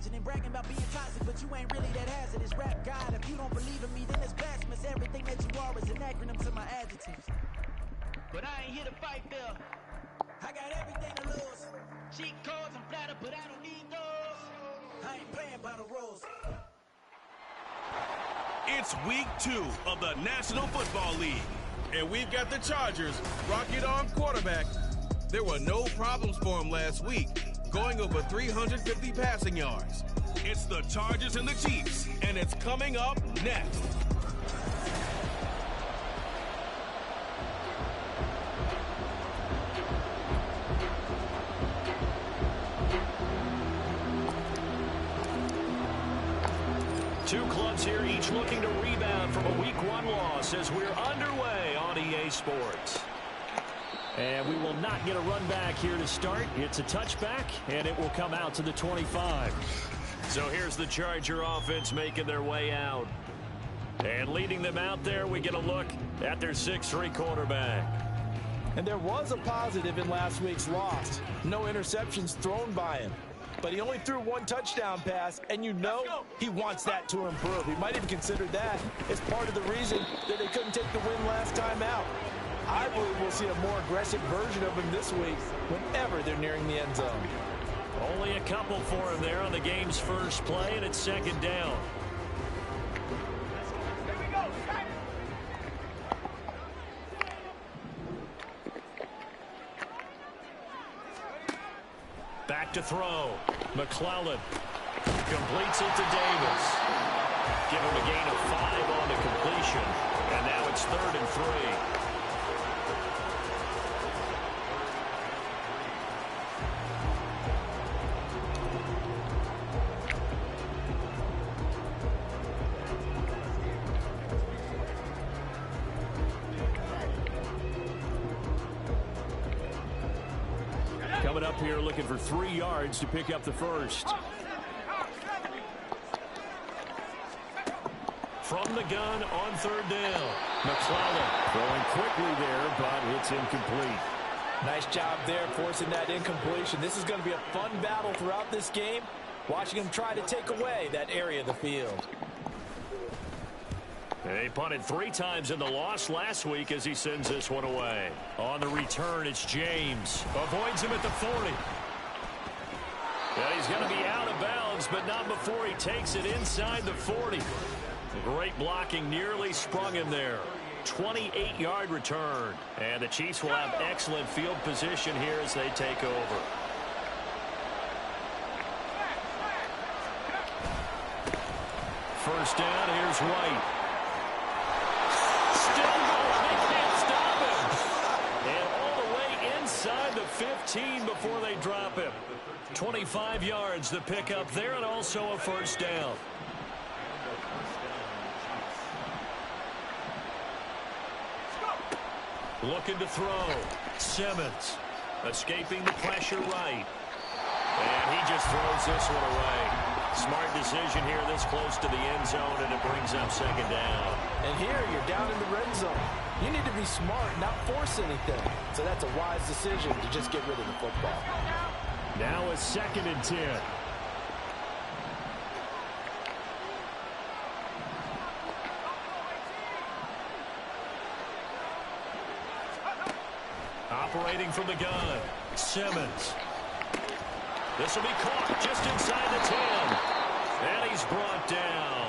imagining bragging about being toxic, but you ain't really that hazardous. Rap God, if you don't believe in me, then it's blasphemous. Everything that you are is an acronym to my adjectives. But I ain't here to fight Bill. I got everything to lose. Cheat codes, I'm flattered, but I don't need those. I ain't playing by the rules. It's week 2 of the National Football League, and we've got the Chargers rocket arm quarterback. There were no problems for him last week, going over 350 passing yards. It's the Chargers and the Chiefs, and it's coming up next. Two clubs here, each looking to rebound from a Week 1 loss as we're underway on EA Sports. And we will not get a run back here to start. It's a touchback, and it will come out to the 25. So here's the Charger offense making their way out. And leading them out there, we get a look at their 6'3" quarterback. And there was a positive in last week's loss. No interceptions thrown by him. But he only threw 1 touchdown pass, and you know he wants that to improve. He might even consider that as part of the reason that they couldn't take the win last time out. I believe we'll see a more aggressive version of him this week whenever they're nearing the end zone. Only a couple for him there on the game's first play, and it's second down. Back to throw. McClellan completes it to Davis. Give him a gain of 5 on the completion. And now it's 3rd and 3. Coming up here looking for 3 yards to pick up the first. From the gun on 3rd down. McClellan throwing quickly there, but it's incomplete. Nice job there forcing that incompletion. This is going to be a fun battle throughout this game. Watching him try to take away that area of the field. They punted 3 times in the loss last week as he sends this one away. On the return, it's James. Avoids him at the 40. And he's going to be out of bounds, but not before he takes it inside the 40. Great blocking, nearly sprung him there. 28-yard return. And the Chiefs will have excellent field position here as they take over. First down, here's White. The 15 before they drop him. 25 yards the pickup there, and also a first down. Looking to throw. Simmons escaping the pressure right. And he just throws this one away. Smart decision here this close to the end zone, and it brings up second down. And here you're down in the red zone. You need to be smart, not force anything. So that's a wise decision to just get rid of the football. Now a 2nd and 10. Operating from the gun, Simmons. This will be caught just inside the 10. And he's brought down.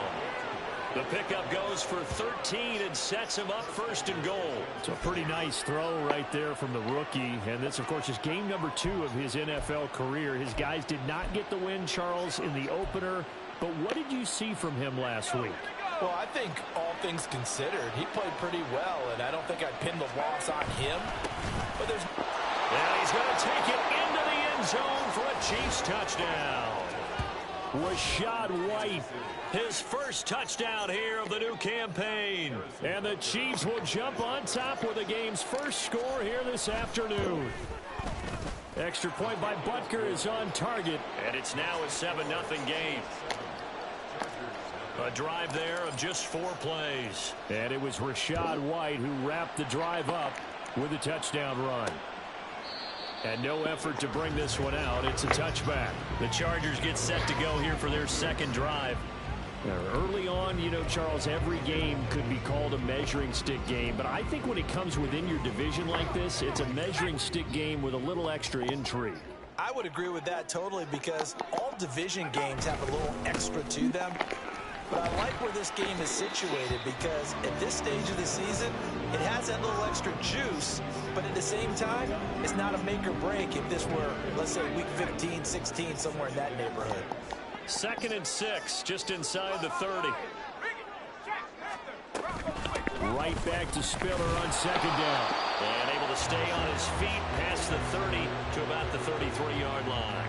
The pickup goes for 13 and sets him up 1st and goal. It's a pretty nice throw right there from the rookie. And this, of course, is game number 2 of his NFL career. His guys did not get the win, Charles, in the opener. But what did you see from him last week? Well, I think all things considered, he played pretty well, and I don't think I'd pin the loss on him. But there's... And he's going to take it into the end zone for a Chiefs touchdown. Rashad White, his first touchdown here of the new campaign. And the Chiefs will jump on top with the game's first score here this afternoon. Extra point by Butker is on target. And it's now a 7-0 game. A drive there of just 4 plays. And it was Rashad White who wrapped the drive up with a touchdown run. And no effort to bring this one out. It's a touchback. The Chargers get set to go here for their second drive. Early on, you know, Charles, every game could be called a measuring stick game. But I think when it comes within your division like this, it's a measuring stick game with a little extra intrigue. I would agree with that totally because all division games have a little extra to them. But I like where this game is situated because at this stage of the season, it has that little extra juice, but at the same time, it's not a make or break if this were, let's say, week 15, 16, somewhere in that neighborhood. 2nd and 6, just inside the 30. Right back to Spiller on second down. And able to stay on his feet past the 30 to about the 33-yard line.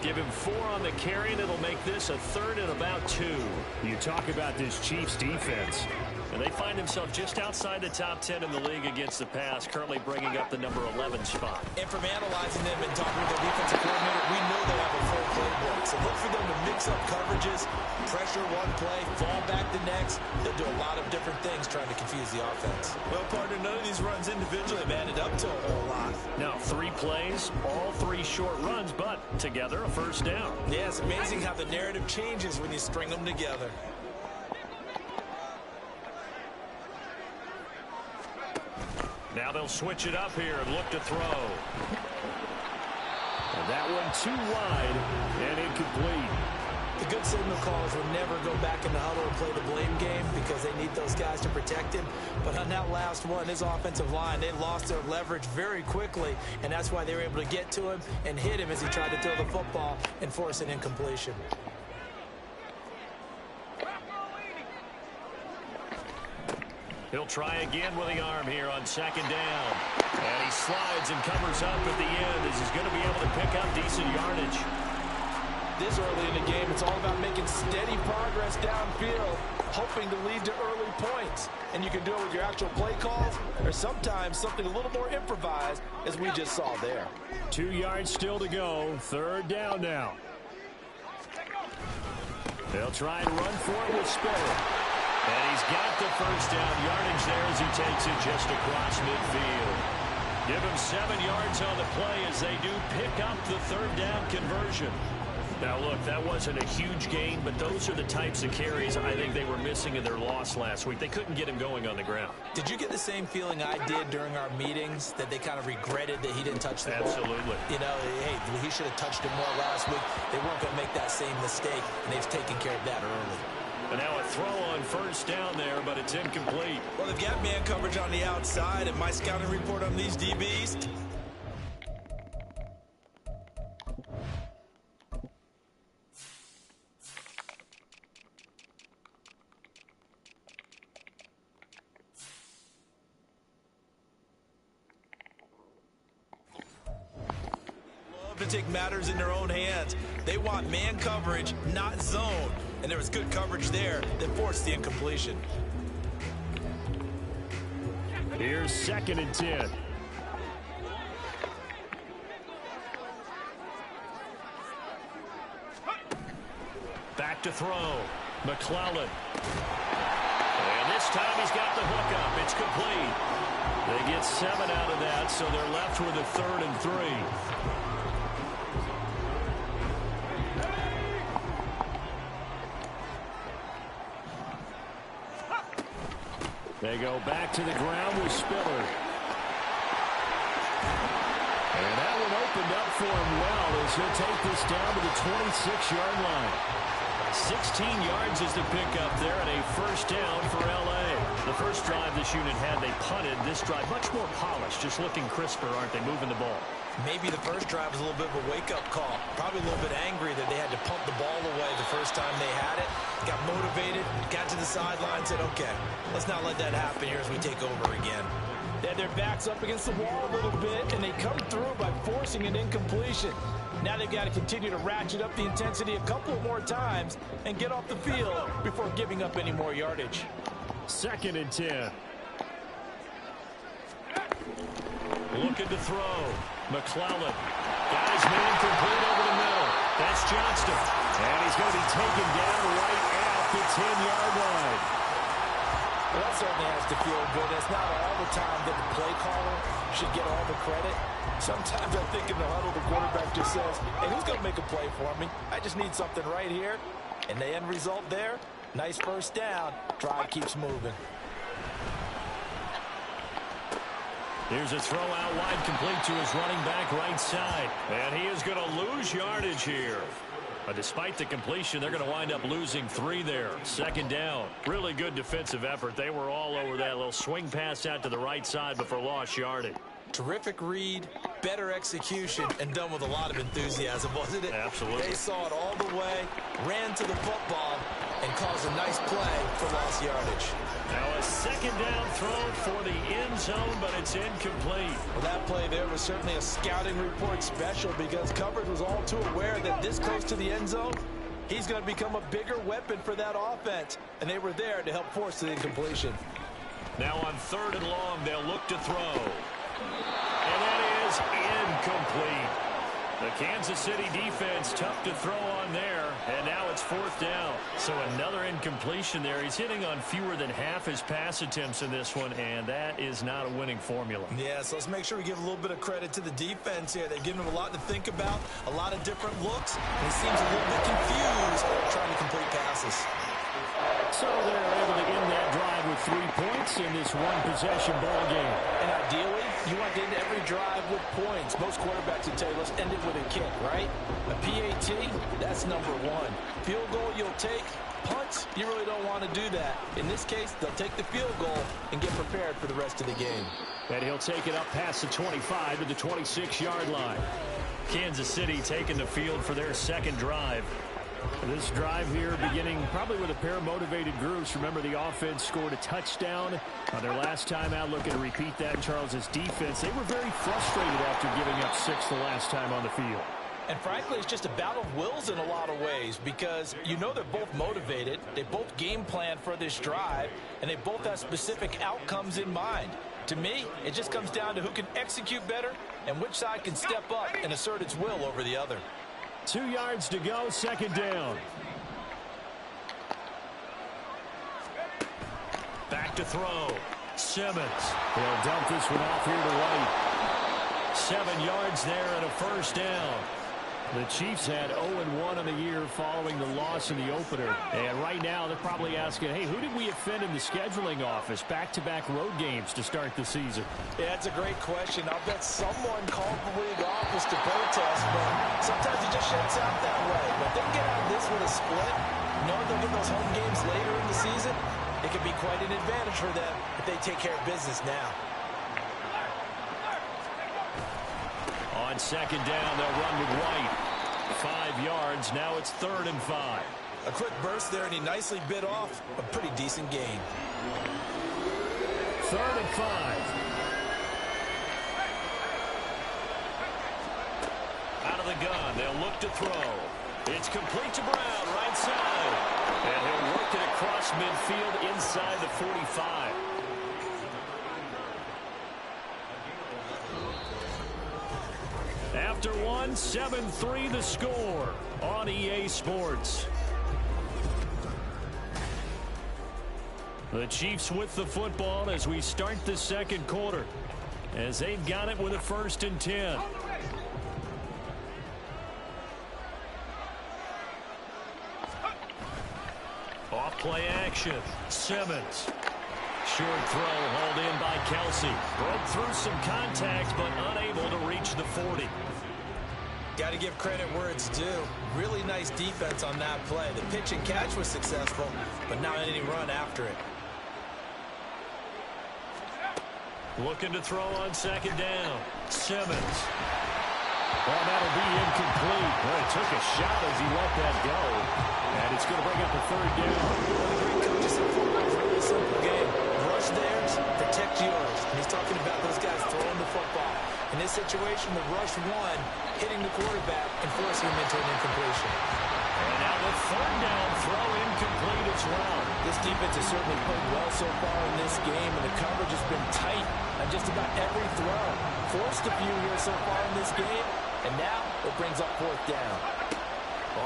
Give him 4 on the carry, and it'll make this a 3rd and about 2. You talk about this Chiefs defense. And they find themselves just outside the top 10 in the league against the pass, currently bringing up the number 11 spot. And from analyzing them and talking with their defensive coordinator, we know they have a full playbook. So look for them to mix up coverages, pressure one play, fall back the next. They'll do a lot of different things trying to confuse the offense. Well, partner, none of these runs individually have added up to a whole lot. Now, 3 plays, all 3 short runs, but together a first down. Yeah, it's amazing how the narrative changes when you string them together. Now they'll switch it up here and look to throw. And that one too wide and incomplete. The good signal callers will never go back in the huddle and play the blame game because they need those guys to protect him. But on that last one, his offensive line, they lost their leverage very quickly, and that's why they were able to get to him and hit him as he tried to throw the football and force an incompletion. He'll try again with the arm here on second down. And he slides and covers up at the end as he's going to be able to pick up decent yardage. This early in the game, it's all about making steady progress downfield, hoping to lead to early points. And you can do it with your actual play calls or sometimes something a little more improvised, as we just saw there. 2 yards still to go. 3rd down now. They'll try and run for it with Spiller. And he's got the first down yardage there as he takes it just across midfield. Give him 7 yards on the play as they do pick up the 3rd down conversion. Now, look, that wasn't a huge gain, but those are the types of carries I think they were missing in their loss last week. They couldn't get him going on the ground. Did you get the same feeling I did during our meetings, that they kind of regretted that he didn't touch the ball? Absolutely. You know, hey, he should have touched it more last week. They weren't going to make that same mistake, and they've taken care of that early. And now a throw on first down there, but it's incomplete. Well, they've got man coverage on the outside, and my scouting report on these DBs. Love to take matters in their own hands. They want man coverage, not zone. And there was good coverage there that forced the incompletion. Here's 2nd and 10. Back to throw. McClellan. And this time he's got the hook up. It's complete. They get 7 out of that, so they're left with a 3rd and 3. They go back to the ground with Spiller. And that one opened up for him well as he'll take this down to the 26-yard line. 16 yards is the pickup there and a first down for L.A. The first drive this unit had, they punted. This drive much more polished, just looking crisper, aren't they, moving the ball? Maybe the first drive was a little bit of a wake-up call. Probably a little bit angry that they had to pump the ball away the first time they had it. Got motivated, got to the sideline, said, okay, let's not let that happen here as we take over again. They had their backs up against the wall a little bit, and they come through by forcing an incompletion. Now they've got to continue to ratchet up the intensity a couple more times and get off the field before giving up any more yardage. 2nd and 10. Looking to throw. McClellan. Guys, man complete over the middle. That's Johnston. And he's going to be taken down right at the 10-yard line. Well, that certainly has to feel good. It's not all the time that the play caller should get all the credit. Sometimes I think in the huddle, the quarterback just says, hey, who's going to make a play for me? I just need something right here. And the end result there, nice first down. Drive keeps moving. Here's a throw out wide, complete to his running back right side. And he is going to lose yardage here. But despite the completion, they're going to wind up losing 3 there. Second down. Really good defensive effort. They were all over that little swing pass out to the right side, but for lost yardage. Terrific read, better execution, and done with a lot of enthusiasm, wasn't it? Absolutely. They saw it all the way, ran to the football, and caused a nice play for lost yardage. Now a second down throw for the end zone, but it's incomplete. Well, that play there was certainly a scouting report special because coverage was all too aware that this close to the end zone, he's going to become a bigger weapon for that offense, and they were there to help force the incompletion. Now on 3rd and long, they'll look to throw. And that is incomplete. The Kansas City defense tough to throw on there, and now it's 4th down. So another incompletion there. He's hitting on fewer than half his pass attempts in this one, and that is not a winning formula. Yeah, so let's make sure we give a little bit of credit to the defense here. They've given him a lot to think about, a lot of different looks, and he seems a little bit confused trying to complete passes. So they're able to end that drive with 3 points in this one-possession ball game. And ideally, you want to end every drive with points. Most quarterbacks would tell you, let's end it with a kick, right? A PAT, that's number 1. Field goal you'll take. Punts, you really don't want to do that. In this case, they'll take the field goal and get prepared for the rest of the game. And he'll take it up past the 25 to the 26-yard line. Kansas City taking the field for their second drive. This drive here beginning probably with a pair of motivated groups. Remember, the offense scored a touchdown on their last time out. Looking to repeat that. Charles's defense, they were very frustrated after giving up 6 the last time on the field. And frankly, it's just a battle of wills in a lot of ways because you know they're both motivated. They both game plan for this drive, and they both have specific outcomes in mind. To me, it just comes down to who can execute better and which side can step up and assert its will over the other. 2 yards to go, second down. Back to throw. Simmons. They'll dump this one off here to right. 7 yards there and a first down. The Chiefs had 0-1 on the year following the loss in the opener. And right now they're probably asking, hey, who did we offend in the scheduling office? Back-to-back road games to start the season. Yeah, that's a great question. I'll bet someone called the league office to protest, but sometimes it just shakes out that way. But if they get out of this with a split, knowing they'll get those home games later in the season, it can be quite an advantage for them if they take care of business now. On second down, they'll run with White. 5 yards. Now it's 3rd and 5. A quick burst there, and he nicely bit off a pretty decent gain. 3rd and 5. Out of the gun, they'll look to throw. It's complete to Brown, right side. And he'll work it across midfield inside the 45. After one, 7-3 the score on EA Sports. The Chiefs with the football as we start the second quarter, as they've got it with a 1st and 10. Off play action. Simmons. Short throw hauled in by Kelsey. Broke through some contact, but unable to reach the 40. Got to give credit where it's due. Really nice defense on that play. The pitch and catch was successful, but not any run after it. Looking to throw on second down. Simmons. Well, that'll be incomplete. Well, he took a shot as he let that go. And it's going to bring up a 3rd down. One of the great coaches in football is a really simple game. Rush theirs, protect yours. And he's talking about those guys throwing the football. In this situation, the rush one, hitting the quarterback and forcing him into an incompletion. And now the 3rd down throw incomplete as well. This defense has certainly played well so far in this game, and the coverage has been tight on just about every throw. Forced a few here so far in this game, and now it brings up 4th down.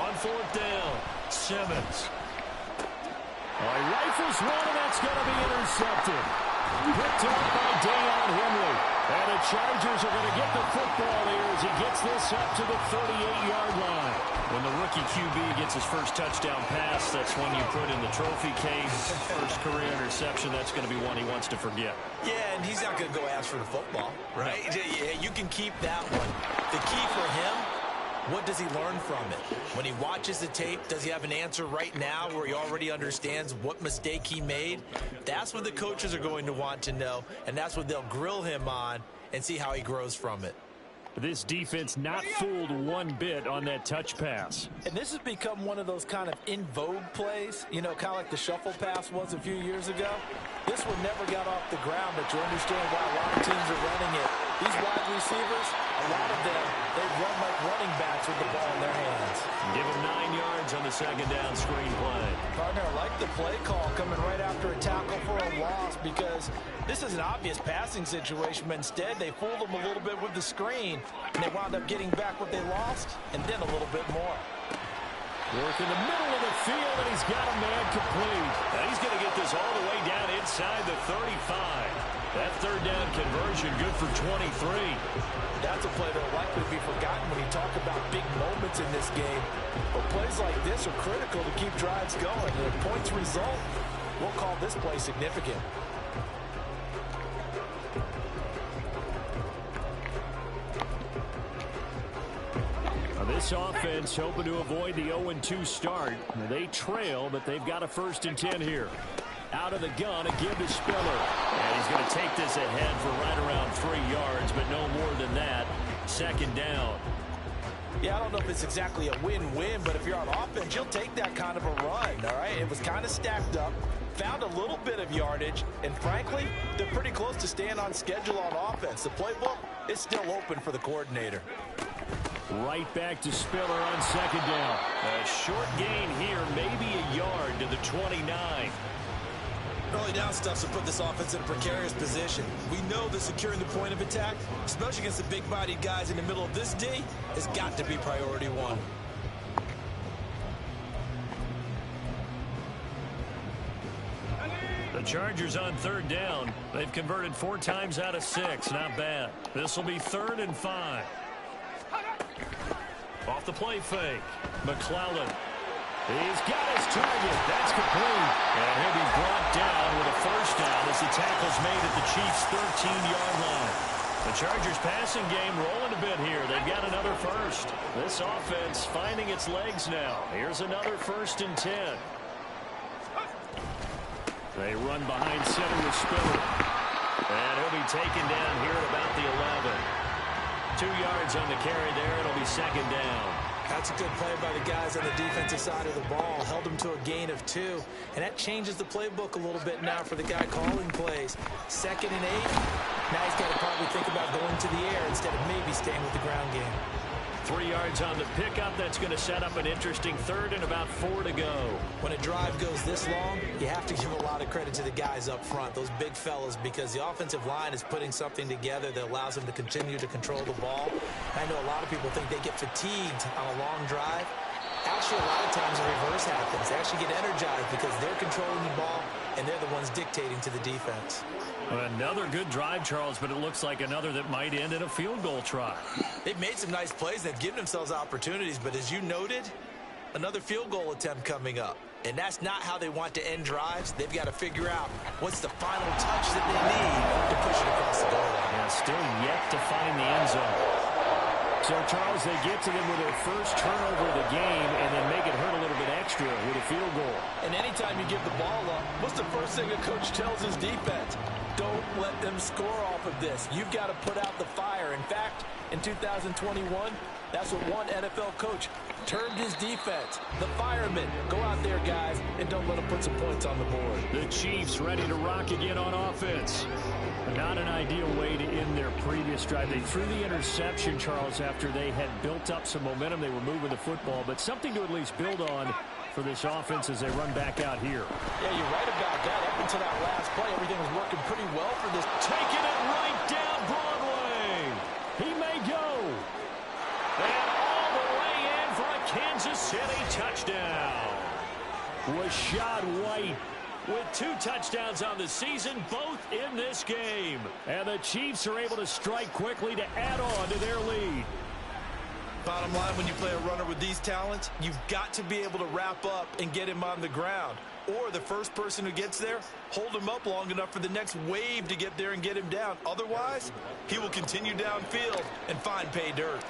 On 4th down, Simmons. Oh, he rifles one, and that's going to be intercepted. Picked up by Deion Henley. And the Chargers are going to get the football here as he gets this up to the 38-yard line. When the rookie QB gets his first touchdown pass, that's when you put in the trophy case. First career interception, that's going to be one he wants to forget. Yeah, and he's not going to go ask for the football, right? Yeah, you can keep that one. The key for him, what does he learn from it? When he watches the tape, does he have an answer right now where he already understands what mistake he made? That's what the coaches are going to want to know, and that's what they'll grill him on and see how he grows from it. This defense not fooled one bit on that touch pass. And this has become one of those kind of in vogue plays, you know, kind of like the shuffle pass was a few years ago. This one never got off the ground, but you understand why a lot of teams are running it. These wide receivers, a lot of them, they run like running backs with the ball in their hands. Give him 9 yards on the second down screen play. Partner, I like the play call coming right after a tackle for a loss because this is an obvious passing situation, but instead they fooled them a little bit with the screen, and they wound up getting back what they lost and then a little bit more. Work in the middle of the field, and he's got a man complete. Now he's going to get this all the way down inside the 35. That third down conversion good for 23. That's a play that will likely be forgotten when you talk about big moments in this game. But plays like this are critical to keep drives going. And if points result, we'll call this play significant. This offense hoping to avoid the 0-2 start. They trail, but they've got a 1st and 10 here. Out of the gun, a give to Spiller. And he's going to take this ahead for right around 3 yards, but no more than that. 2nd down. Yeah, I don't know if it's exactly a win-win, but if you're on offense, you'll take that kind of a run, all right? It was kind of stacked up, found a little bit of yardage, and frankly, they're pretty close to staying on schedule on offense. The playbook is still open for the coordinator. Right back to Spiller on 2nd down. A short gain here, maybe a yard to the 29. Early down stuff to put this offense in a precarious position. We know that securing the point of attack, especially against the big-bodied guys in the middle of this D, has got to be priority one. The Chargers on 3rd down. They've converted 4 times out of 6. Not bad. This will be 3rd and 5. Off the play fake. McClellan. He's got his target. That's complete. And he'll be brought down with a 1st down as the tackle's made at the Chiefs' 13-yard line. The Chargers passing game rolling a bit here. They've got another 1st. This offense finding its legs now. Here's another 1st and 10. They run behind center with Spiller. And he'll be taken down here at about the 11. 2 yards on the carry there. It'll be 2nd down. That's a good play by the guys on the defensive side of the ball. Held them to a gain of 2. And that changes the playbook a little bit now for the guy calling plays. 2nd and 8. Now he's got to probably think about going to the air instead of maybe staying with the ground game. 3 yards on the pickup. That's going to set up an interesting 3rd and about 4 to go. When a drive goes this long, you have to give a lot of credit to the guys up front, those big fellas, because the offensive line is putting something together that allows them to continue to control the ball. I know a lot of people think they get fatigued on a long drive. Actually, a lot of times the reverse happens. They actually get energized because they're controlling the ball, and they're the ones dictating to the defense. Another good drive, Charles, but it looks like another that might end in a field goal try. They've made some nice plays. They've given themselves opportunities, but as you noted, another field goal attempt coming up. And that's not how they want to end drives. They've got to figure out what's the final touch that they need to push it across the goal line. Yeah, still yet to find the end zone. So, Charles, they get to them with their first turnover of the game and then make it hurt a little bit extra with a field goal. And anytime you give the ball up, what's the first thing a coach tells his defense? Don't let them score off of this. You've got to put out the fire. In fact, in 2021, that's what one NFL coach termed his defense. The firemen. Go out there, guys, and don't let them put some points on the board. The Chiefs ready to rock again on offense. Not an ideal way to end their previous drive. They threw the interception, Charles, after they had built up some momentum. They were moving the football, but something to at least build on for this offense as they run back out here. Yeah, you're right about that. Up until that last play, everything was working pretty well for this. Taking it right down Broadway. He may go. And all the way in for a Kansas City touchdown. Rashad White with 2 touchdowns on the season, both in this game. And the Chiefs are able to strike quickly to add on to their lead. Bottom line, when you play a runner with these talents, you've got to be able to wrap up and get him on the ground. Or the first person who gets there, hold him up long enough for the next wave to get there and get him down. Otherwise, he will continue downfield and find pay dirt.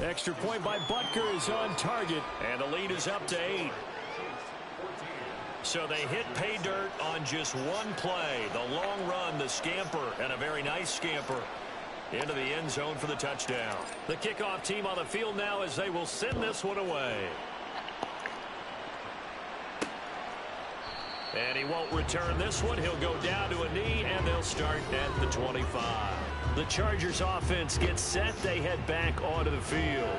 Extra point by Butker is on target, and the lead is up to 8. So they hit pay dirt on just one play. The long run, the scamper, and a very nice scamper into the end zone for the touchdown. The kickoff team on the field now as they will send this one away. And he won't return this one. He'll go down to a knee, and they'll start at the 25. The Chargers offense gets set. They head back onto the field.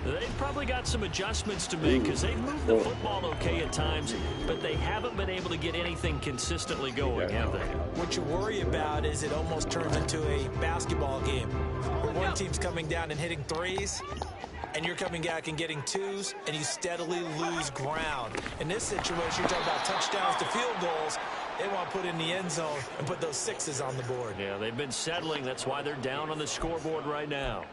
They've probably got some adjustments to make because they've moved the football okay at times, but they haven't been able to get anything consistently going, have they? What you worry about is it almost turns into a basketball game where one team's coming down and hitting threes, and you're coming back and getting twos, and you steadily lose ground. In this situation, you're talking about touchdowns to field goals. They want to put in the end zone and put those sixes on the board. Yeah, they've been settling. That's why they're down on the scoreboard right now.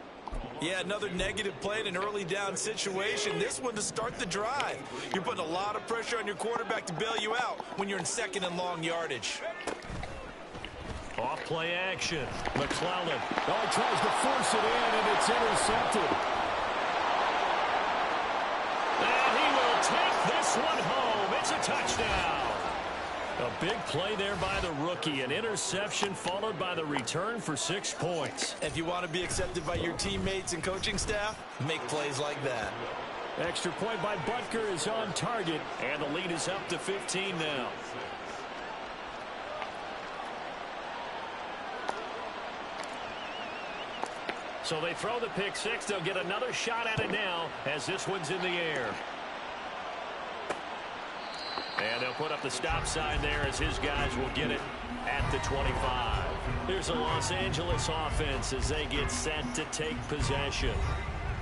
Yeah, another negative play in an early down situation. This one to start the drive. You're putting a lot of pressure on your quarterback to bail you out when you're in second and long yardage. Off play action. McClellan. Oh, he tries to force it in, and it's intercepted. And he will take this one home. It's a touchdown. A big play there by the rookie. An interception followed by the return for 6 points. If you want to be accepted by your teammates and coaching staff, make plays like that. Extra point by Butker is on target, and the lead is up to 15 now. So they throw the pick six. They'll get another shot at it now as this one's in the air. And they'll put up the stop sign there as his guys will get it at the 25. Here's the Los Angeles offense as they get set to take possession.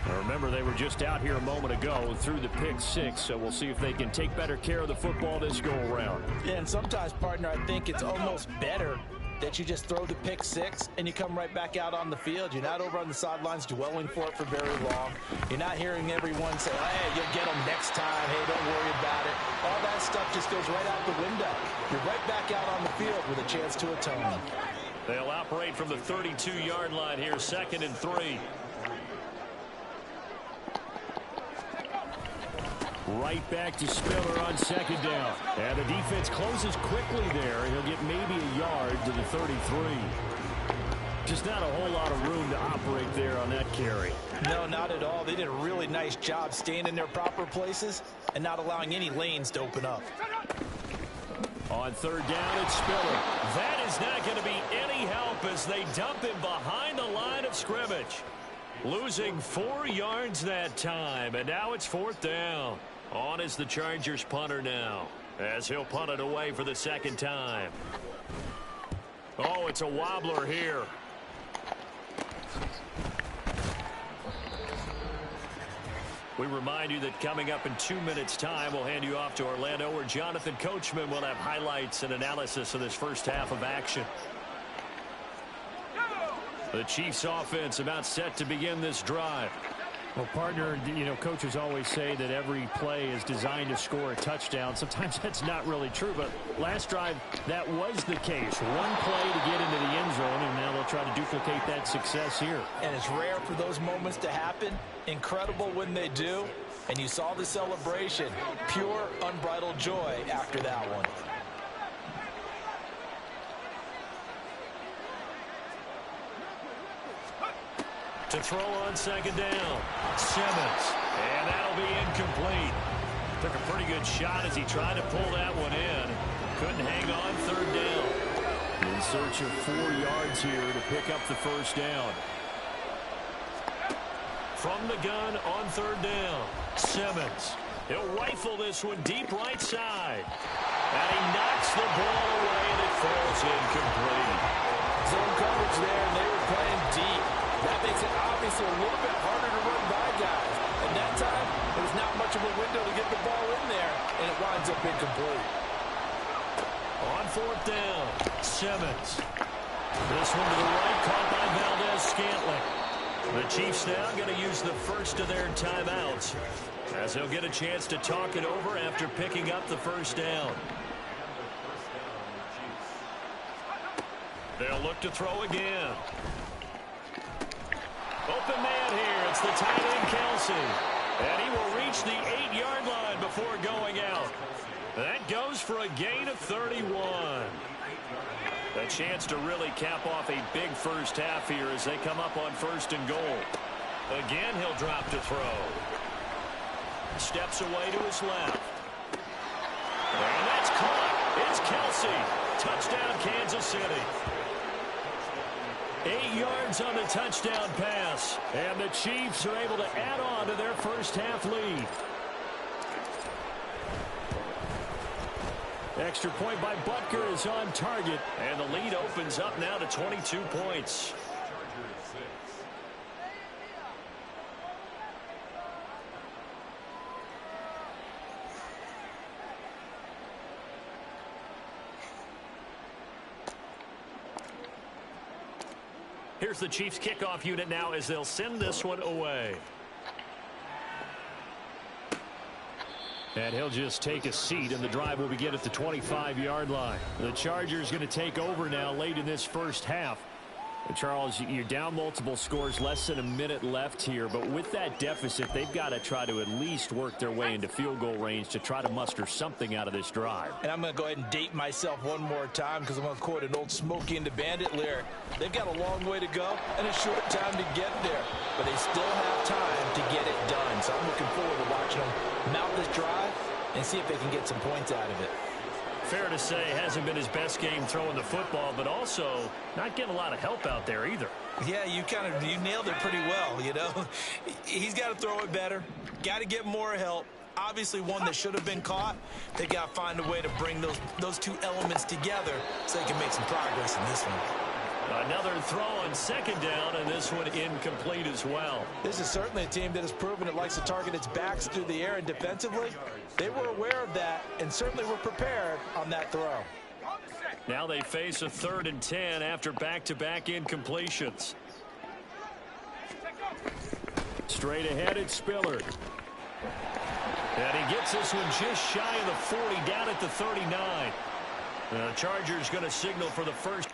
Now remember, they were just out here a moment ago through the pick six, so we'll see if they can take better care of the football this go-around. Yeah, and sometimes, partner, I think it's almost better that you just throw the pick six and you come right back out on the field. You're not over on the sidelines dwelling for it for very long. You're not hearing everyone say, hey, you'll get them next time. Hey, don't worry about it. All that stuff just goes right out the window. You're right back out on the field with a chance to atone. They'll operate from the 32-yard line here, 2nd and 3. Right back to Spiller on 2nd down. And the defense closes quickly there. He'll get maybe a yard to the 33. Just not a whole lot of room to operate there on that carry. No, not at all. They did a really nice job staying in their proper places and not allowing any lanes to open up. On 3rd down, it's Spiller. That is not going to be any help as they dump him behind the line of scrimmage. Losing 4 yards that time, and now it's 4th down. On is the Chargers punter now, as he'll punt it away for the 2nd time. Oh, it's a wobbler here. We remind you that coming up in 2 minutes' time, we'll hand you off to Orlando, where Jonathan Coachman will have highlights and analysis of this first half of action. The Chiefs offense about set to begin this drive. Well, partner, you know, coaches always say that every play is designed to score a touchdown. Sometimes that's not really true, but last drive, that was the case. One play to get into the end zone, and now they'll try to duplicate that success here. And it's rare for those moments to happen. Incredible when they do. And you saw the celebration. Pure, unbridled joy after that one. To throw on 2nd down, Simmons, and that'll be incomplete. Took a pretty good shot as he tried to pull that one in. Couldn't hang on 3rd down. In search of 4 yards here to pick up the 1st down. From the gun on 3rd down, Simmons. He'll rifle this one deep right side. And he knocks the ball away, and it falls incomplete. Zone coverage there, and they were playing deep. That makes it obviously a little bit harder to run by guys. And that time, there was not much much of a window to get the ball in there, and it winds up incomplete. On fourth down, Simmons. This one to the right, caught by Valdez-Scantling. The Chiefs now going to use the first of their timeouts, as they'll get a chance to talk it over after picking up the first down. They'll look to throw again. Open man here. It's the tight end, Kelsey. And he will reach the 8-yard line before going out. That goes for a gain of 31. A chance to really cap off a big first half here as they come up on first and goal. Again, he'll drop to throw. Steps away to his left. And that's caught. It's Kelsey. Touchdown, Kansas City. 8 yards on the touchdown pass. And the Chiefs are able to add on to their first half lead. Extra point by Butker is on target. And the lead opens up now to 22 points. Here's the Chiefs kickoff unit now as they'll send this one away. And he'll just take a seat, and the drive will begin at the 25-yard line. The Chargers going to take over now late in this first half. And Charles, you're down multiple scores, less than a minute left here. But with that deficit, they've got to try to at least work their way into field goal range to try to muster something out of this drive. And I'm going to go ahead and date myself one more time because I'm going to quote an old Smokey and the Bandit lyric. They've got a long way to go and a short time to get there. But they still have time to get it done. So I'm looking forward to watching them mount this drive and see if they can get some points out of it. Fair to say, hasn't been his best game throwing the football, but also not getting a lot of help out there either. Yeah, you nailed it pretty well, you know. He's got to throw it better, got to get more help. Obviously one that should have been caught. They got to find a way to bring those two elements together so they can make some progress in this one. Another throw on second down, and this one incomplete as well. This is certainly a team that has proven it likes to target its backs through the air, and defensively, they were aware of that and certainly were prepared on that throw. Now they face a 3rd and 10 after back-to-back incompletions. Straight ahead, it's Spiller. And he gets this one just shy of the 40, down at the 39. The Chargers going to signal for the first.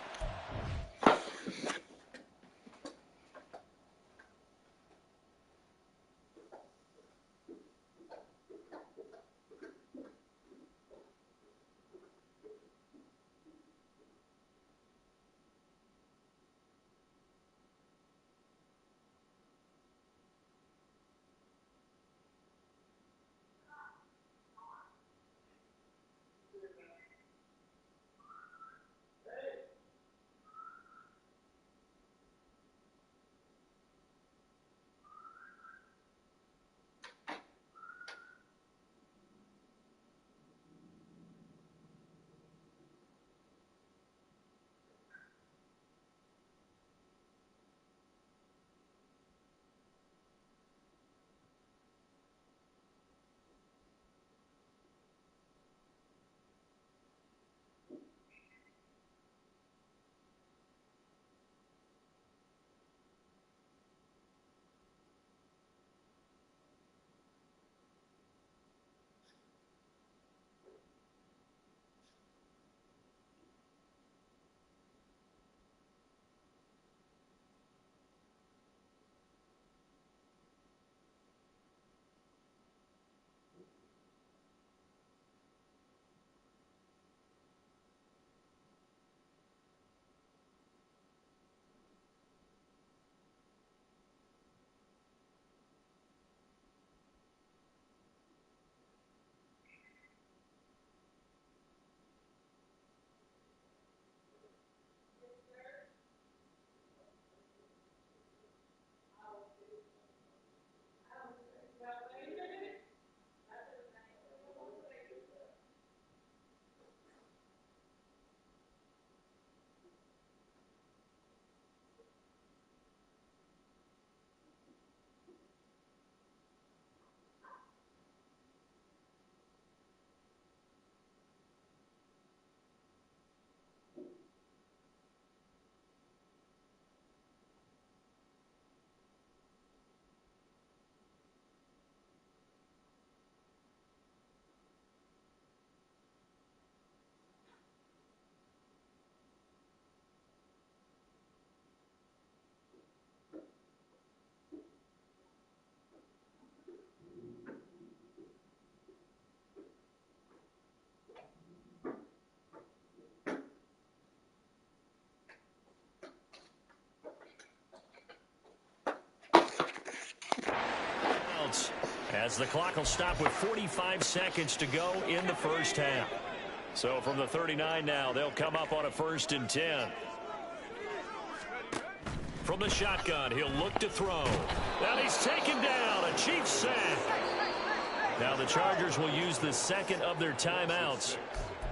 as the clock will stop with 45 seconds to go in the first half. So from the 39 now, they'll come up on a 1st and 10. From the shotgun, he'll look to throw. And he's taken down, a Chiefs sack. Now the Chargers will use the second of their timeouts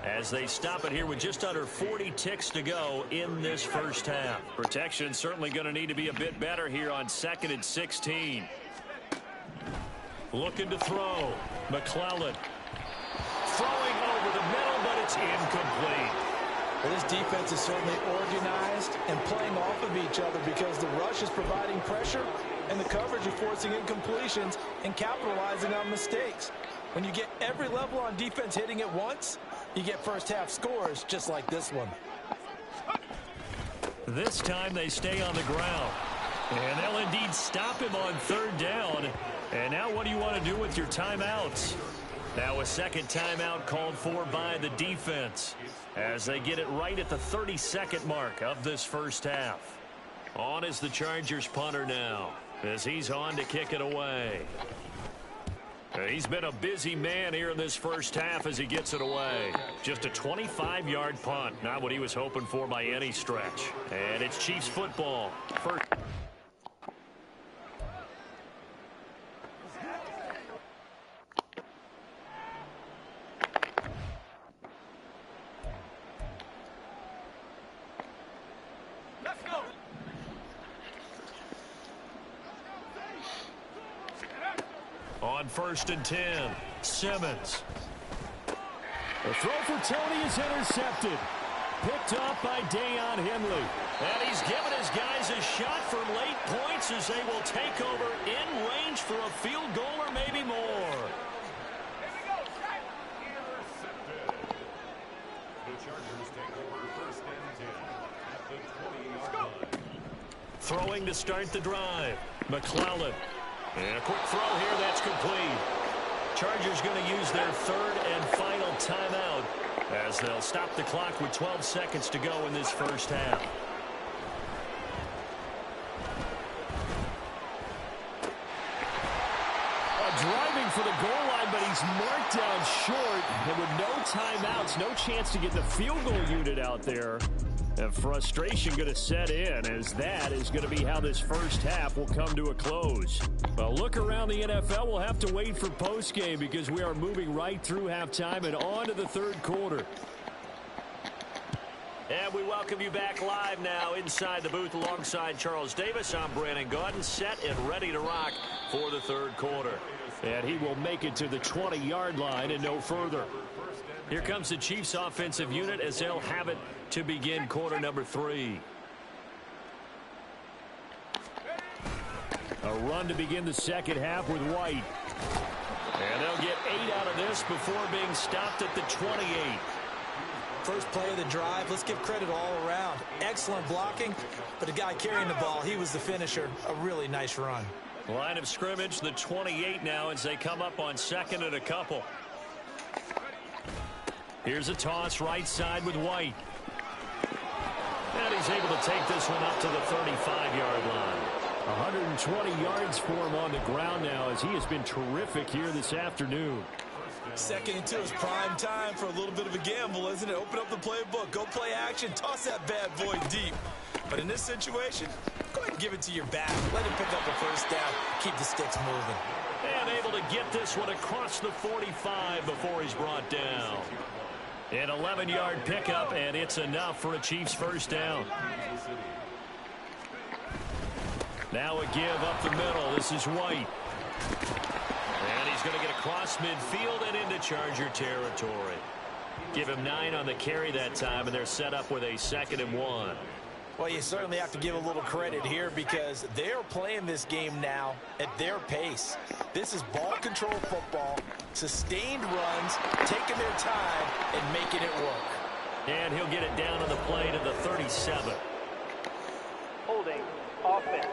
as they stop it here with just under 40 ticks to go in this first half. Protection certainly going to need to be a bit better here on 2nd and 16. Looking to throw. McClellan throwing over the middle, but it's incomplete. Well, this defense is certainly organized and playing off of each other because the rush is providing pressure and the coverage is forcing incompletions and capitalizing on mistakes. When you get every level on defense hitting at once, you get first half scores just like this one. This time they stay on the ground. And they'll indeed stop him on 3rd down. And now what do you want to do with your timeouts? Now a second timeout called for by the defense as they get it right at the 32nd mark of this first half. On is the Chargers punter now as he's on to kick it away. He's been a busy man here in this first half as he gets it away. Just a 25-yard punt, not what he was hoping for by any stretch. And it's Chiefs football. First. On 1st and 10, Simmons. The throw for Tony is intercepted. Picked up by Deion Henley. And he's given his guys a shot for late points as they will take over in range for a field goal or maybe more. Throwing to start the drive. McClellan. And a quick throw here, that's complete. Chargers going to use their 3rd and final timeout as they'll stop the clock with 12 seconds to go in this first half. Driving for the goal line, but he's marked down short. And with no timeouts, no chance to get the field goal unit out there. And frustration going to set in as that is going to be how this first half will come to a close. Well, look around the NFL. We'll have to wait for postgame because we are moving right through halftime and on to the 3rd quarter. And we welcome you back live now inside the booth alongside Charles Davis. I'm Brandon Gaudin, set and ready to rock for the 3rd quarter. And he will make it to the 20-yard line and no further. Here comes the Chiefs offensive unit as they'll have it to begin quarter number 3. A run to begin the second half with White. And they'll get 8 out of this before being stopped at the 28. First play of the drive, let's give credit all around. Excellent blocking, but the guy carrying the ball, he was the finisher. A really nice run. Line of scrimmage, the 28 now as they come up on 2nd and a couple. Here's a toss right side with White. And he's able to take this one up to the 35-yard line. 120 yards for him on the ground now as he has been terrific here this afternoon. 2nd and 2 is prime time for a little bit of a gamble, isn't it? Open up the playbook, go play action, toss that bad boy deep. But in this situation, go ahead and give it to your back. Let him pick up a first down, keep the sticks moving. And able to get this one across the 45 before he's brought down. An 11-yard pickup, and it's enough for a Chiefs first down. Now a give up the middle. This is White. And he's going to get across midfield and into Charger territory. Give him 9 on the carry that time, and they're set up with a 2nd and 1. Well, you certainly have to give a little credit here because they're playing this game now at their pace. This is ball control football, sustained runs, taking their time and making it work. And he'll get it down on the play to the 37. Holding offense.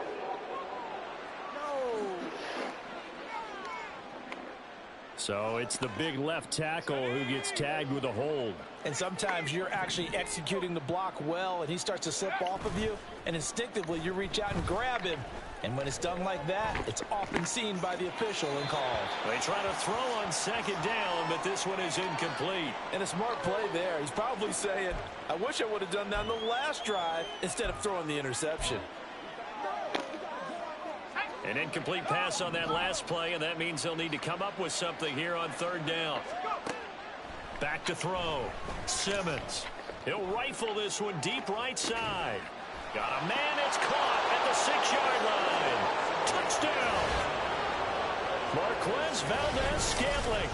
So it's the big left tackle who gets tagged with a hold. And sometimes you're actually executing the block well, and he starts to slip off of you, and instinctively you reach out and grab him. And when it's done like that, it's often seen by the official and called. They try to throw on second down, but this one is incomplete. And a smart play there. He's probably saying, I wish I would have done that on the last drive instead of throwing the interception. An incomplete pass on that last play, and that means they'll need to come up with something here on third down. Back to throw. Simmons. He'll rifle this one deep right side. Got a man. It's caught at the 6-yard line. Touchdown. Marquez Valdez-Scantling.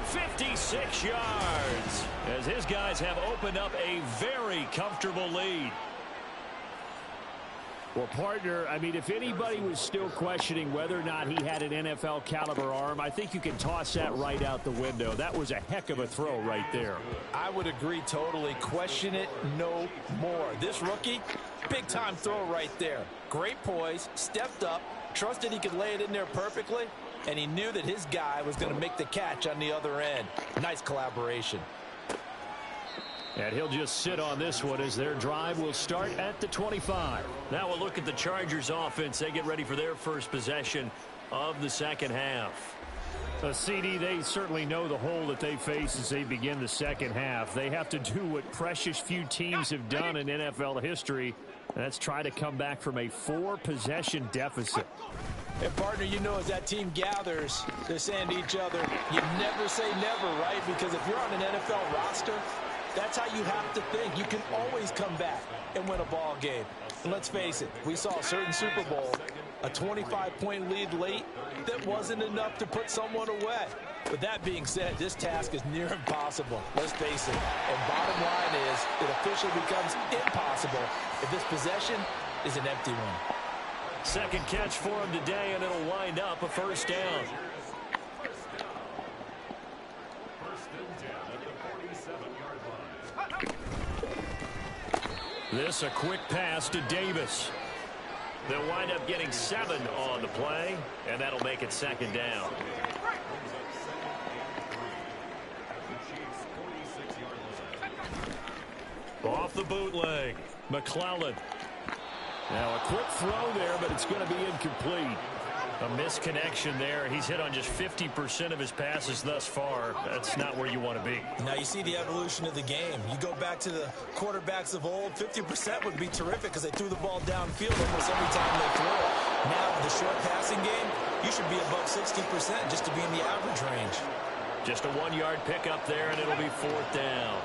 56 yards. As his guys have opened up a very comfortable lead. Well, partner, I mean, if anybody was still questioning whether or not he had an NFL caliber arm, I think you can toss that right out the window. That was a heck of a throw right there. I would agree totally. Question it no more. This rookie, big-time throw right there. Great poise, stepped up, trusted he could lay it in there perfectly, and he knew that his guy was going to make the catch on the other end. Nice collaboration. And he'll just sit on this one as their drive will start at the 25. Now we'll look at the Chargers offense. They get ready for their first possession of the second half. CD, they certainly know the hole that they face as they begin the second half. They have to do what precious few teams have done in NFL history. And that's try to come back from a 4-possession deficit. And, partner, you know as that team gathers, they're saying to each other, you never say never, right? Because if you're on an NFL roster, that's how you have to think. You can always come back and win a ball game. And let's face it, we saw a certain Super Bowl, a 25-point lead late that wasn't enough to put someone away. With that being said, this task is near impossible. Let's face it. And bottom line is, it officially becomes impossible if this possession is an empty one. Second catch for him today, and it'll wind up a first down. This a quick pass to Davis. They'll wind up getting 7 on the play, and that'll make it second down. Off the bootleg, McClellan. Now a quick throw there, but it's going to be incomplete. A misconnection there. He's hit on just 50% of his passes thus far. That's not where you want to be. Now you see the evolution of the game. You go back to the quarterbacks of old, 50% would be terrific because they threw the ball downfield almost every time they threw it. Now with the short passing game, you should be above 60% just to be in the average range. Just a 1-yard pickup there, and it'll be fourth down.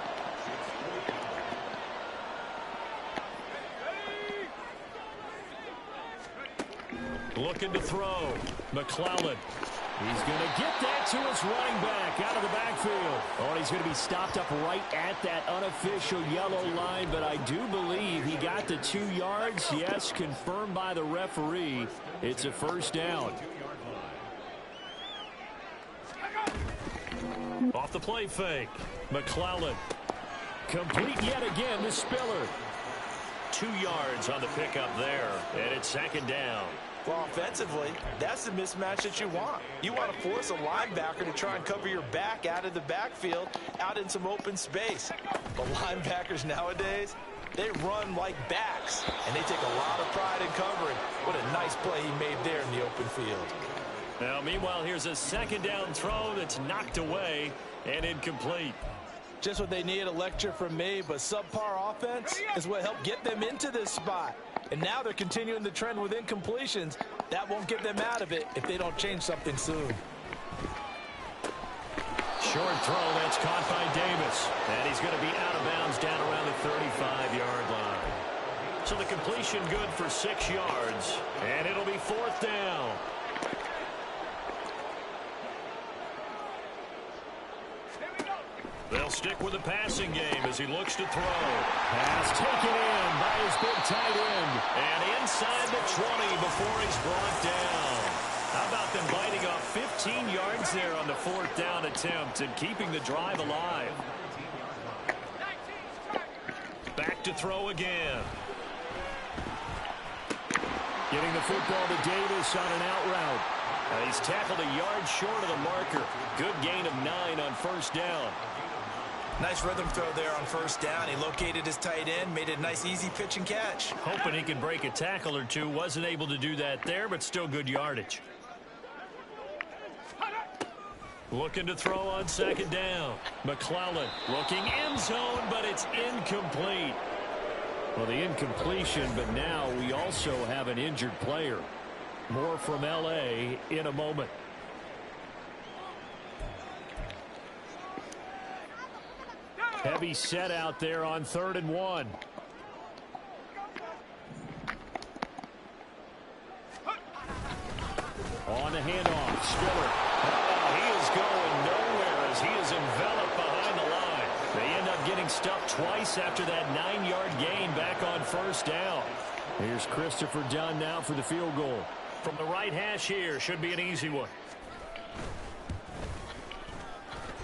Looking to throw. McClellan. He's going to get that to his running back out of the backfield. Oh, and he's going to be stopped up right at that unofficial yellow line, but I do believe he got the 2 yards. Yes, confirmed by the referee. It's a first down. Off the play fake. McClellan. Complete yet again to Spiller. 2 yards on the pickup there, and it's second down. Well, offensively, that's the mismatch that you want. You want to force a linebacker to try and cover your back out of the backfield, out in some open space. But linebackers nowadays, they run like backs, and they take a lot of pride in covering. What a nice play he made there in the open field. Now, meanwhile, here's a second down throw that's knocked away and incomplete. Just what they need, a lecture from me, but subpar offense is what helped get them into this spot. And now they're continuing the trend with incompletions. That won't get them out of it if they don't change something soon. Short throw, that's caught by Davis. And he's going to be out of bounds down around the 35-yard line. So the completion good for 6 yards. And it'll be fourth down. They'll stick with the passing game as he looks to throw. Pass taken in by his big tight end. And inside the 20 before he's brought down. How about them biting off 15 yards there on the fourth down attempt and keeping the drive alive. Back to throw again. Getting the football to Davis on an out route. He's tackled a yard short of the marker. Good gain of 9 on first down. Nice rhythm throw there on first down. He located his tight end, made it a nice easy pitch and catch. Hoping he could break a tackle or two. Wasn't able to do that there, but still good yardage. Looking to throw on second down. McClellan looking end zone, but it's incomplete. Well, the incompletion, but now we also have an injured player. More from L.A. in a moment. Heavy set out there on 3rd and 1. On the handoff, Spiller. He is going nowhere as he is enveloped behind the line. They end up getting stuffed twice after that 9-yard gain back on first down. Here's Christopher Dunn now for the field goal. From the right hash here, should be an easy one.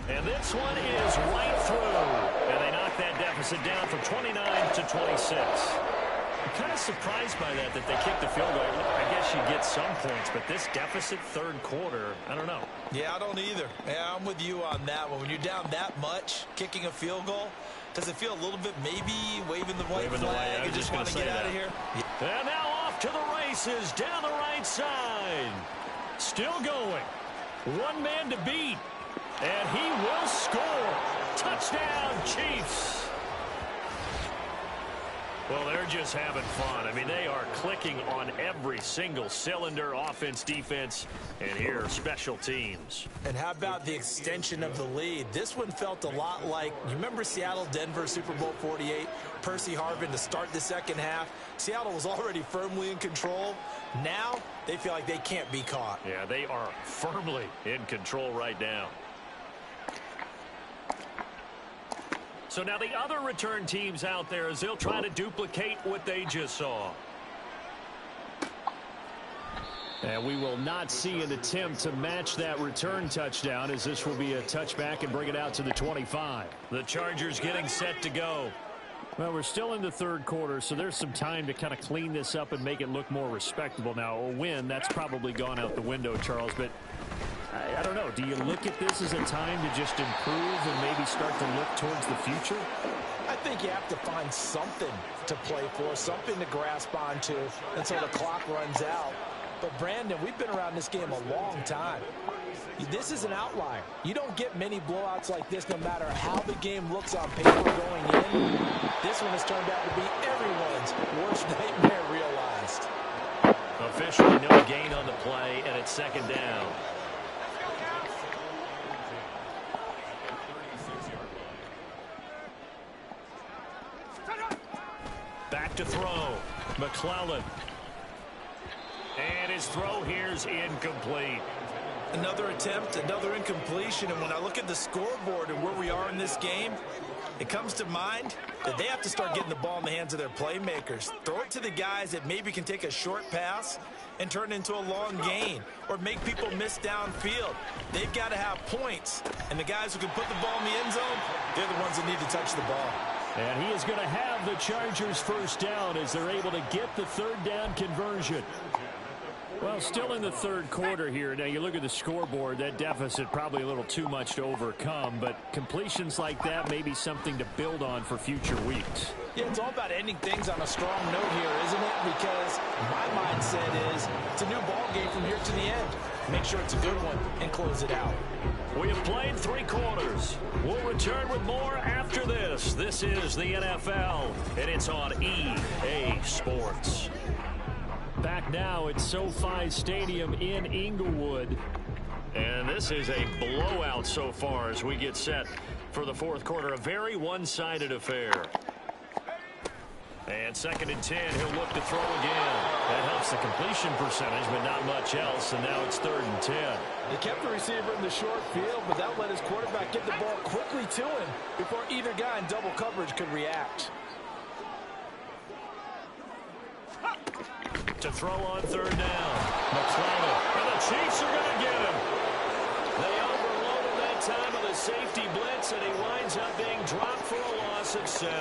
And this one is right through. And they knock that deficit down from 29 to 26. I'm kind of surprised by that they kicked the field goal. I guess you get some points, but this deficit third quarter, I don't know. Yeah, I don't either. Yeah, I'm with you on that one. When you're down that much, kicking a field goal, does it feel a little bit maybe waving the white flag and just want to get out of here? Yeah. And now off to the races down the right side. Still going. One man to beat. And he will score. Touchdown, Chiefs. Well, they're just having fun. I mean, they are clicking on every single cylinder, offense, defense, and here, special teams. And how about the extension of the lead? This one felt a lot like, you remember Seattle-Denver Super Bowl 48? Percy Harvin to start the second half. Seattle was already firmly in control. Now, they feel like they can't be caught. Yeah, they are firmly in control right now. So now the other return teams out there as they'll try to duplicate what they just saw. And we will not see an attempt to match that return touchdown as this will be a touchback and bring it out to the 25. The Chargers getting set to go. Well, we're still in the third quarter, so there's some time to kind of clean this up and make it look more respectable. Now, a win, that's probably gone out the window, Charles, but I don't know. Do you look at this as a time to just improve and maybe start to look towards the future? I think you have to find something to play for, something to grasp onto until the clock runs out. But, Brandon, we've been around this game a long time. This is an outlier. You don't get many blowouts like this no matter how the game looks on paper going in. This one has turned out to be everyone's worst nightmare realized. Officially no gain on the play, and it's second down. Back to throw. McClellan. And his throw here's incomplete. Another attempt, another incompletion. And when I look at the scoreboard and where we are in this game, it comes to mind that they have to start getting the ball in the hands of their playmakers. Throw it to the guys that maybe can take a short pass and turn it into a long gain or make people miss downfield. They've got to have points. And the guys who can put the ball in the end zone, they're the ones that need to touch the ball. And he is going to have the Chargers first down as they're able to get the third down conversion. Well, still in the third quarter here. Now, you look at the scoreboard, that deficit probably a little too much to overcome, but completions like that may be something to build on for future weeks. Yeah, it's all about ending things on a strong note here, isn't it? Because my mindset is it's a new ball game from here to the end. Make sure it's a good one and close it out. We have played 3 quarters. We'll return with more after this. This is the NFL, and it's on EA Sports. Back now at SoFi Stadium in Inglewood. And this is a blowout so far as we get set for the fourth quarter. A very one-sided affair. And second and 10, he'll look to throw again. That helps the completion percentage, but not much else. And now it's third and 10. They kept the receiver in the short field, but that let his quarterback get the ball quickly to him before either guy in double coverage could react. To throw on third down. McClellan. And the Chiefs are going to get him. They overloaded that time of the a safety blitz, and he winds up being dropped for a loss of 7.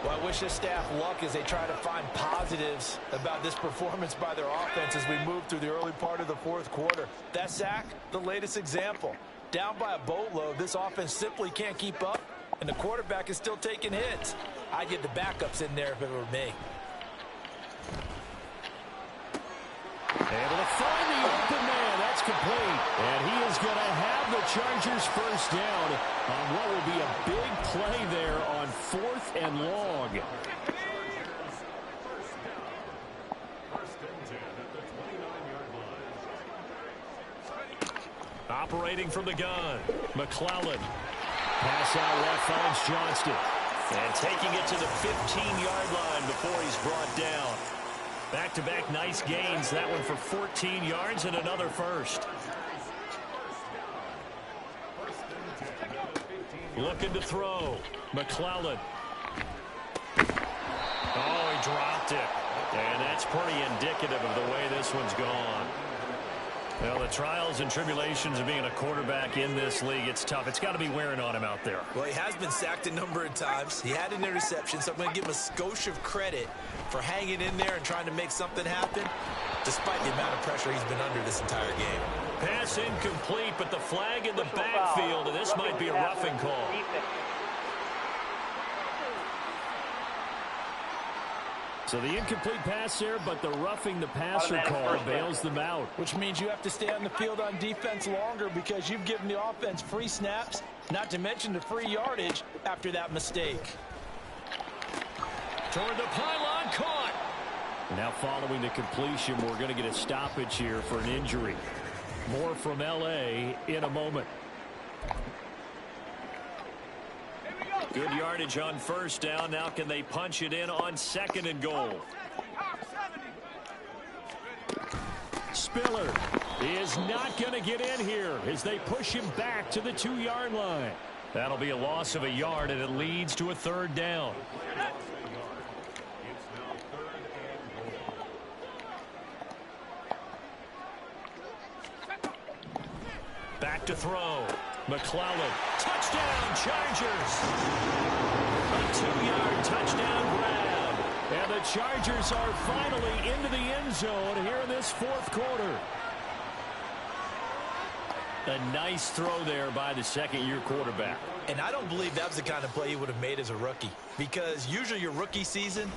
Well, I wish this staff luck as they try to find positives about this performance by their offense as we move through the early part of the fourth quarter. That sack, the latest example. Down by a boatload, this offense simply can't keep up, and the quarterback is still taking hits. I'd get the backups in there if it were me. Able to find the open man. That's complete. And he is going to have the Chargers first down on what will be a big play there on 4th and long. Operating from the gun, McClellan. Pass out left finds Johnston. And taking it to the 15-yard line before he's brought down. Back-to-back nice gains. That one for 14 yards and another first. Looking to throw. McClellan. Oh, he dropped it. And that's pretty indicative of the way this one's gone. Well, the trials and tribulations of being a quarterback in this league, it's tough. It's got to be wearing on him out there. Well, he has been sacked a number of times. He had an interception, so I'm going to give him a skosh of credit for hanging in there and trying to make something happen, despite the amount of pressure he's been under this entire game. Pass incomplete, but the flag in the backfield, and this might be a roughing call. So the incomplete pass there, but the roughing the passer call bails them out. Which means you have to stay on the field on defense longer because you've given the offense free snaps, not to mention the free yardage after that mistake. Toward the pylon, caught. Now following the completion, we're going to get a stoppage here for an injury. More from L.A. in a moment. Good yardage on first down. Now can they punch it in on 2nd and goal? Spiller is not going to get in here as they push him back to the 2-yard line. That'll be a loss of a yard, and it leads to a 3rd down. Back to throw. McClellan. Touchdown, Chargers. A 2-yard touchdown grab. And the Chargers are finally into the end zone here in this 4th quarter. A nice throw there by the 2nd-year quarterback. And I don't believe that was the kind of play he would have made as a rookie, because usually your rookie season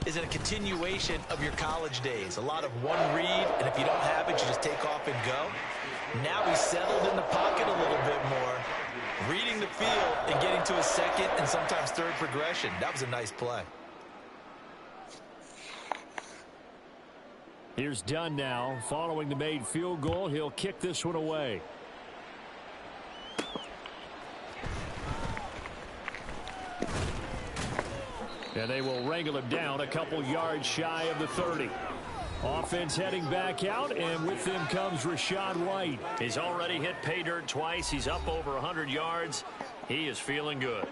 is a continuation of your college days. A lot of one read, and if you don't have it, you just take off and go. Now he's settled in the pocket a little bit more, reading the field and getting to a 2nd and sometimes 3rd progression. That was a nice play. Here's Dunn now. Following the made field goal, he'll kick this one away. And they will wrangle him down a couple yards shy of the 30. Offense heading back out, and with them comes Rachaad White. He's already hit pay dirt twice. He's up over 100 yards. He is feeling good.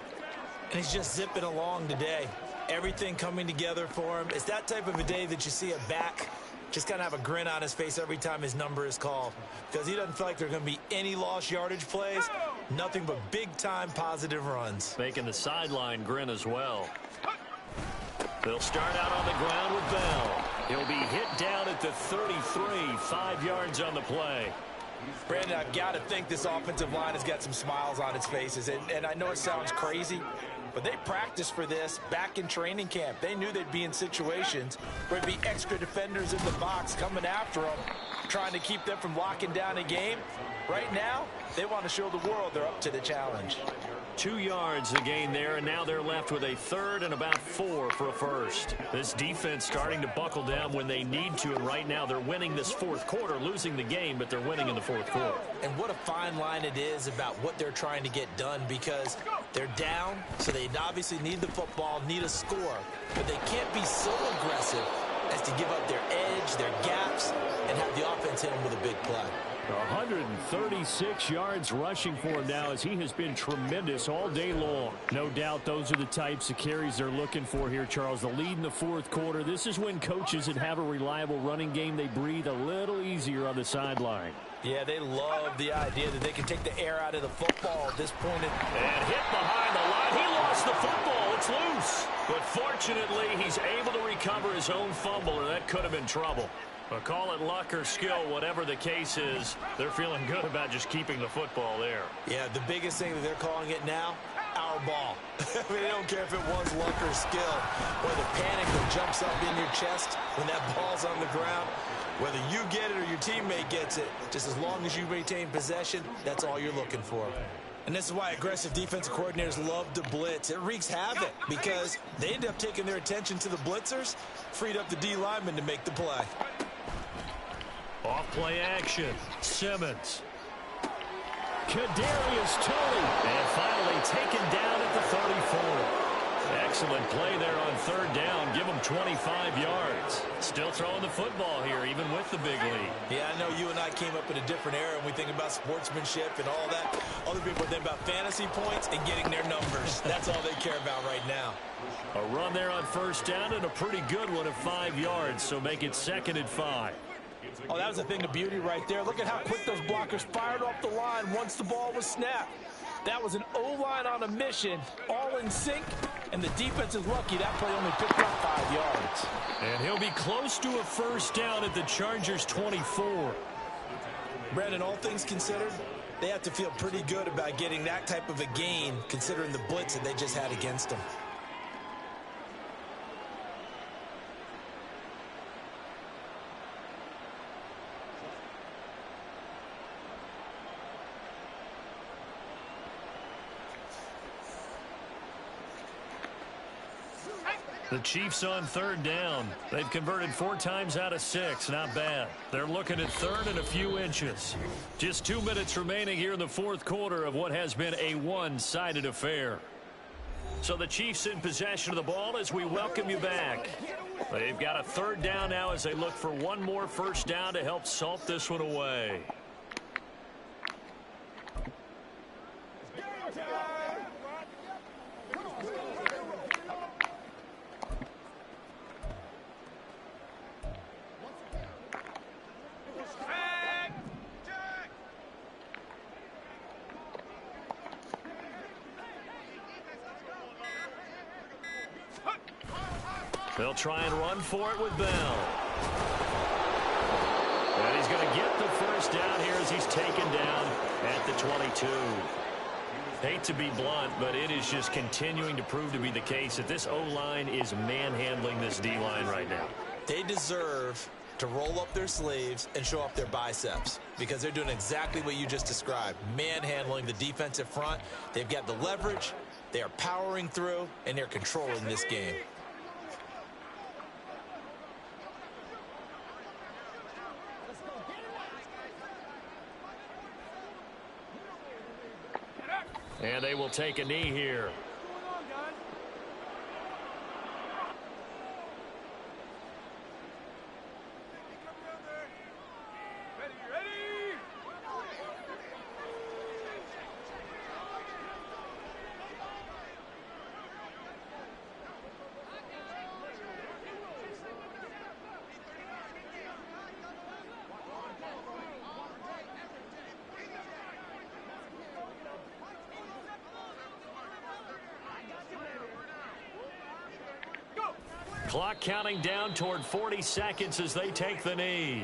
And he's just zipping along today. Everything coming together for him. It's that type of a day that you see a back just kind of have a grin on his face every time his number is called, because he doesn't feel like there are going to be any lost yardage plays. Nothing but big-time positive runs. Making the sideline grin as well. They'll start out on the ground with Bell. He'll be hit down at the 33, 5 yards on the play. Brandon, I've got to think this offensive line has got some smiles on its faces. And I know it sounds crazy, but they practiced for this back in training camp. They knew they'd be in situations where there'd be extra defenders in the box coming after them, trying to keep them from locking down a game. Right now, they want to show the world they're up to the challenge. 2 yards the gain there, and now they're left with a 3rd and about 4 for a first. This defense starting to buckle down when they need to, and right now they're winning this 4th quarter, losing the game, but they're winning in the 4th quarter. And what a fine line it is about what they're trying to get done, because they're down, so they obviously need the football, need a score, but they can't be so aggressive as to give up their edge, their gaps, and have the offense hit them with a big play. 136 yards rushing for him now, as he has been tremendous all day long. No doubt those are the types of carries they're looking for here, Charles. The lead in the 4th quarter. This is when coaches that have a reliable running game, they breathe a little easier on the sideline. Yeah, they love the idea that they can take the air out of the football at this point. And hit behind the line. He lost the football. It's loose. But fortunately, he's able to recover his own fumble, or that could have been trouble. But call it luck or skill, whatever the case is, they're feeling good about just keeping the football there. Yeah, the biggest thing that they're calling it now, our ball. I mean, they don't care if it was luck or skill, or the panic that jumps up in your chest when that ball's on the ground. Whether you get it or your teammate gets it, just as long as you retain possession, that's all you're looking for. And this is why aggressive defensive coordinators love to blitz. It wreaks havoc because they end up taking their attention to the blitzers, freed up the D lineman to make the play. Off play action. Simmons. Kadarius Toney. And finally taken down at the 34. Excellent play there on third down. Give him 25 yards. Still throwing the football here, even with the big lead. Yeah, I know you and I came up in a different era, and we think about sportsmanship and all that. Other people think about fantasy points and getting their numbers. That's all they care about right now. A run there on first down and a pretty good one of 5 yards, so make it 2nd and 5. Oh, that was a thing of beauty right there. Look at how quick those blockers fired off the line once the ball was snapped. That was an O-line on a mission, all in sync, and the defense is lucky that play only picked up 5 yards. And he'll be close to a first down at the Chargers' 24. Brandon, all things considered, they have to feel pretty good about getting that type of a gain, considering the blitz that they just had against them. The Chiefs on third down. They've converted 4 times out of 6. Not bad. They're looking at third and a few inches. Just 2 minutes remaining here in the fourth quarter of what has been a one-sided affair. So the Chiefs in possession of the ball as we welcome you back. They've got a third down now as they look for one more first down to help salt this one away. They'll try and run for it with Bell. And he's going to get the first down here as he's taken down at the 22. Hate to be blunt, but it is just continuing to prove to be the case that this O-line is manhandling this D-line right now. They deserve to roll up their sleeves and show up their biceps because they're doing exactly what you just described, manhandling the defensive front. They've got the leverage, they are powering through, and they're controlling this game. And they will take a knee here. Clock counting down toward 40 seconds as they take the knee.